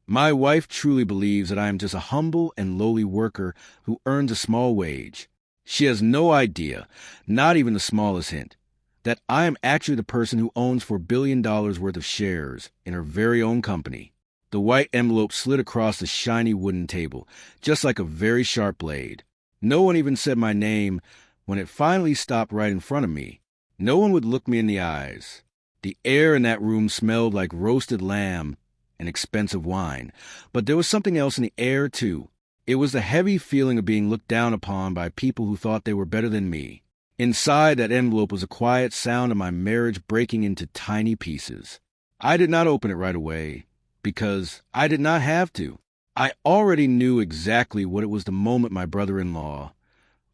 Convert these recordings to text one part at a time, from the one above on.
My wife truly believes that I am just a humble and lowly worker who earns a small wage. She has no idea, not even the smallest hint, that I am actually the person who owns $4 billion worth of shares in her very own company. The white envelope slid across the shiny wooden table, just like a very sharp blade. No one even said my name when it finally stopped right in front of me. No one would look me in the eyes. The air in that room smelled like roasted lamb and expensive wine. But there was something else in the air, too. It was the heavy feeling of being looked down upon by people who thought they were better than me. Inside that envelope was a quiet sound of my marriage breaking into tiny pieces. I did not open it right away, because I did not have to. I already knew exactly what it was the moment my brother-in-law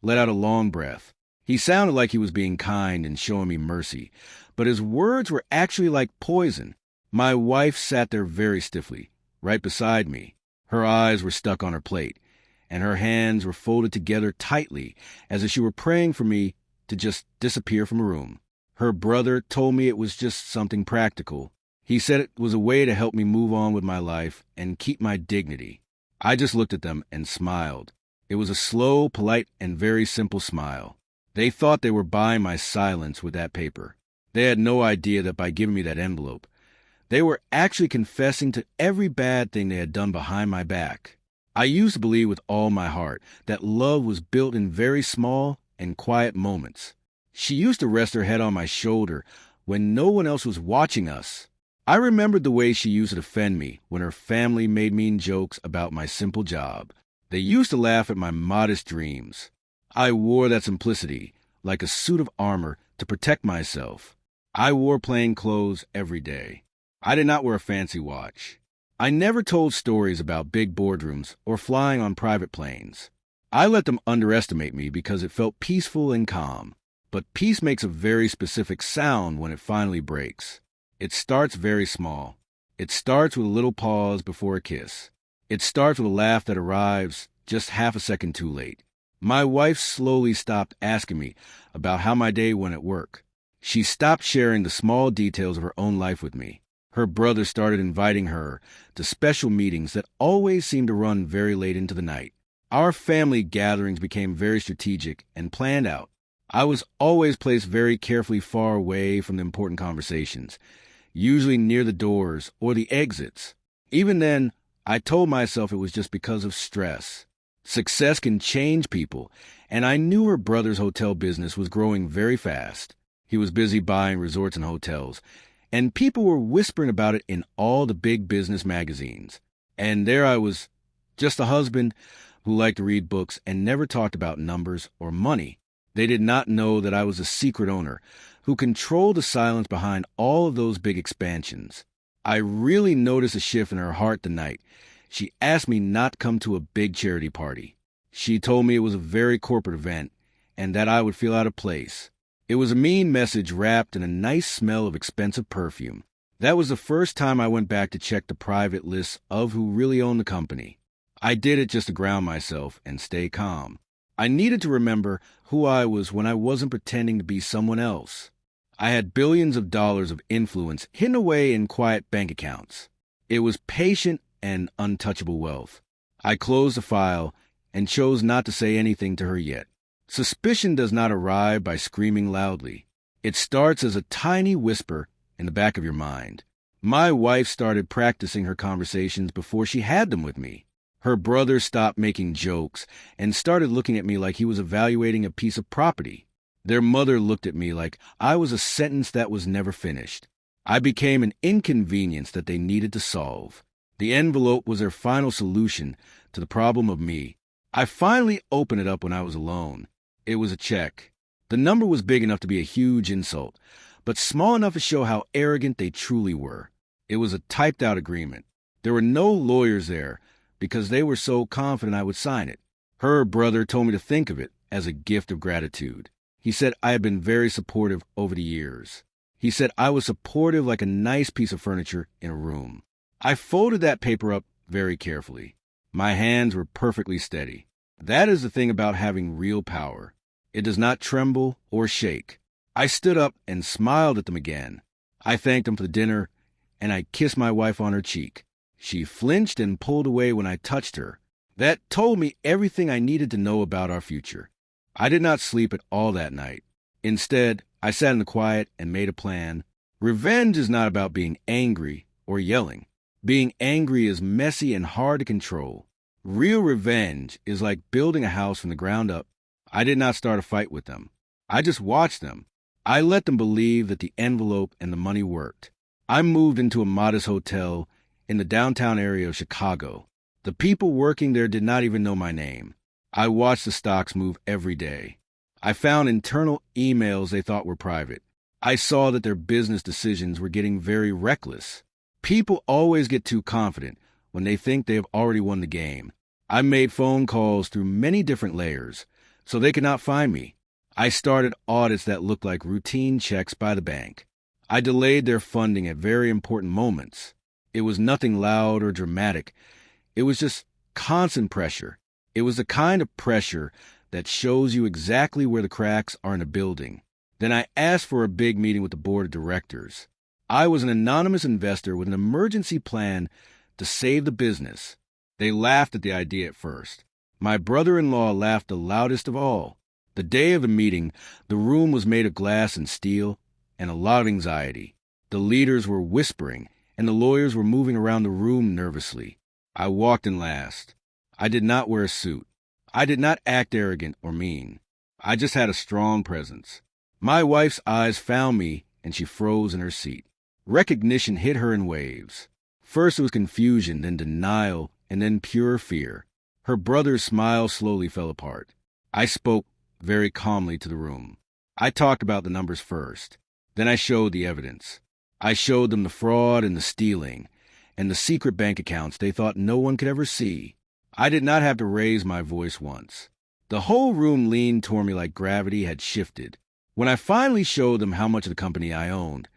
let out a long breath. He sounded like he was being kind and showing me mercy, but his words were actually like poison. My wife sat there very stiffly, right beside me. Her eyes were stuck on her plate, and her hands were folded together tightly, as if she were praying for me to just disappear from the room. Her brother told me it was just something practical. He said it was a way to help me move on with my life and keep my dignity. I just looked at them and smiled. It was a slow, polite, and very simple smile. They thought they were buying my silence with that paper. They had no idea that by giving me that envelope, they were actually confessing to every bad thing they had done behind my back. I used to believe with all my heart that love was built in very small and quiet moments. She used to rest her head on my shoulder when no one else was watching us. I remembered the way she used to defend me when her family made mean jokes about my simple job. They used to laugh at my modest dreams. I wore that simplicity like a suit of armor to protect myself. I wore plain clothes every day. I did not wear a fancy watch. I never told stories about big boardrooms or flying on private planes. I let them underestimate me because it felt peaceful and calm. But peace makes a very specific sound when it finally breaks. It starts very small. It starts with a little pause before a kiss. It starts with a laugh that arrives just half a second too late. My wife slowly stopped asking me about how my day went at work. She stopped sharing the small details of her own life with me. Her brother started inviting her to special meetings that always seemed to run very late into the night. Our family gatherings became very strategic and planned out. I was always placed very carefully far away from the important conversations, usually near the doors or the exits. Even then, I told myself it was just because of stress. Success can change people, and I knew her brother's hotel business was growing very fast. He was busy buying resorts and hotels, and people were whispering about it in all the big business magazines. And there I was, just a husband who liked to read books and never talked about numbers or money. They did not know that I was a secret owner who controlled the silence behind all of those big expansions. I really noticed a shift in her heart the night she asked me not to come to a big charity party. She told me it was a very corporate event and that I would feel out of place. It was a mean message wrapped in a nice smell of expensive perfume. That was the first time I went back to check the private lists of who really owned the company. I did it just to ground myself and stay calm. I needed to remember who I was when I wasn't pretending to be someone else. I had billions of dollars of influence hidden away in quiet bank accounts. It was patient and untouchable wealth. I closed the file and chose not to say anything to her yet. Suspicion does not arrive by screaming loudly. It starts as a tiny whisper in the back of your mind. My wife started practicing her conversations before she had them with me. Her brother stopped making jokes and started looking at me like he was evaluating a piece of property. Their mother looked at me like I was a sentence that was never finished. I became an inconvenience that they needed to solve. The envelope was their final solution to the problem of me. I finally opened it up when I was alone. It was a check. The number was big enough to be a huge insult, but small enough to show how arrogant they truly were. It was a typed-out agreement. There were no lawyers there because they were so confident I would sign it. Her brother told me to think of it as a gift of gratitude. He said I had been very supportive over the years. He said I was supportive like a nice piece of furniture in a room. I folded that paper up very carefully. My hands were perfectly steady. That is the thing about having real power. It does not tremble or shake. I stood up and smiled at them again. I thanked them for the dinner, and I kissed my wife on her cheek. She flinched and pulled away when I touched her. That told me everything I needed to know about our future. I did not sleep at all that night. Instead, I sat in the quiet and made a plan. Revenge is not about being angry or yelling. Being angry is messy and hard to control. Real revenge is like building a house from the ground up. I did not start a fight with them. I just watched them. I let them believe that the envelope and the money worked. I moved into a modest hotel in the downtown area of Chicago. The people working there did not even know my name. I watched the stocks move every day. I found internal emails they thought were private. I saw that their business decisions were getting very reckless. People always get too confident when they think they have already won the game. I made phone calls through many different layers so they could not find me. I started audits that looked like routine checks by the bank. I delayed their funding at very important moments. It was nothing loud or dramatic. It was just constant pressure. It was the kind of pressure that shows you exactly where the cracks are in a building. Then I asked for a big meeting with the board of directors. I was an anonymous investor with an emergency plan to save the business. They laughed at the idea at first. My brother-in-law laughed the loudest of all. The day of the meeting, the room was made of glass and steel, and a lot of anxiety. The leaders were whispering, and the lawyers were moving around the room nervously. I walked in last. I did not wear a suit. I did not act arrogant or mean. I just had a strong presence. My wife's eyes found me, and she froze in her seat. Recognition hit her in waves. First it was confusion, then denial, and then pure fear. Her brother's smile slowly fell apart. I spoke very calmly to the room. I talked about the numbers first. Then I showed the evidence. I showed them the fraud and the stealing, and the secret bank accounts they thought no one could ever see. I did not have to raise my voice once. The whole room leaned toward me like gravity had shifted. When I finally showed them how much of the company I owned,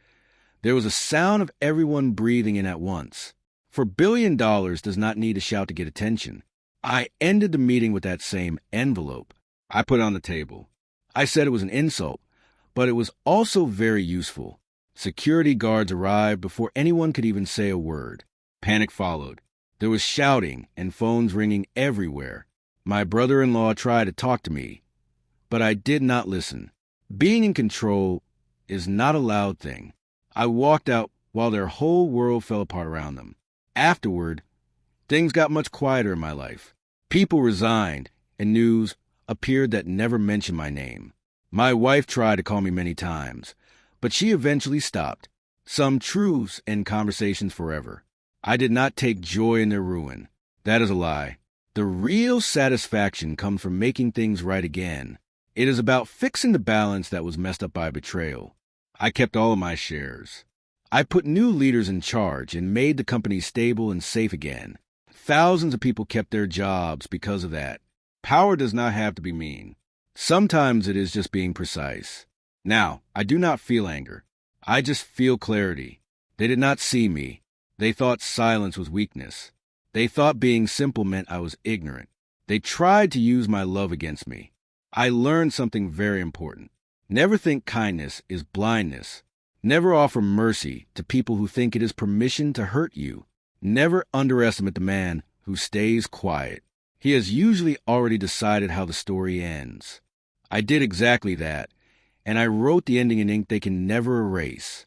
there was a sound of everyone breathing in at once. For $1 billion does not need a shout to get attention. I ended the meeting with that same envelope. I put it on the table. I said it was an insult, but it was also very useful. Security guards arrived before anyone could even say a word. Panic followed. There was shouting and phones ringing everywhere. My brother-in-law tried to talk to me, but I did not listen. Being in control is not a loud thing. I walked out while their whole world fell apart around them. Afterward, things got much quieter in my life. People resigned, and news appeared that never mentioned my name. My wife tried to call me many times, but she eventually stopped. Some truths end conversations forever. I did not take joy in their ruin. That is a lie. The real satisfaction comes from making things right again. It is about fixing the balance that was messed up by betrayal. I kept all of my shares. I put new leaders in charge and made the company stable and safe again. Thousands of people kept their jobs because of that. Power does not have to be mean. Sometimes it is just being precise. Now, I do not feel anger. I just feel clarity. They did not see me. They thought silence was weakness. They thought being simple meant I was ignorant. They tried to use my love against me. I learned something very important. Never think kindness is blindness. Never offer mercy to people who think it is permission to hurt you. Never underestimate the man who stays quiet. He has usually already decided how the story ends. I did exactly that, and I wrote the ending in ink they can never erase.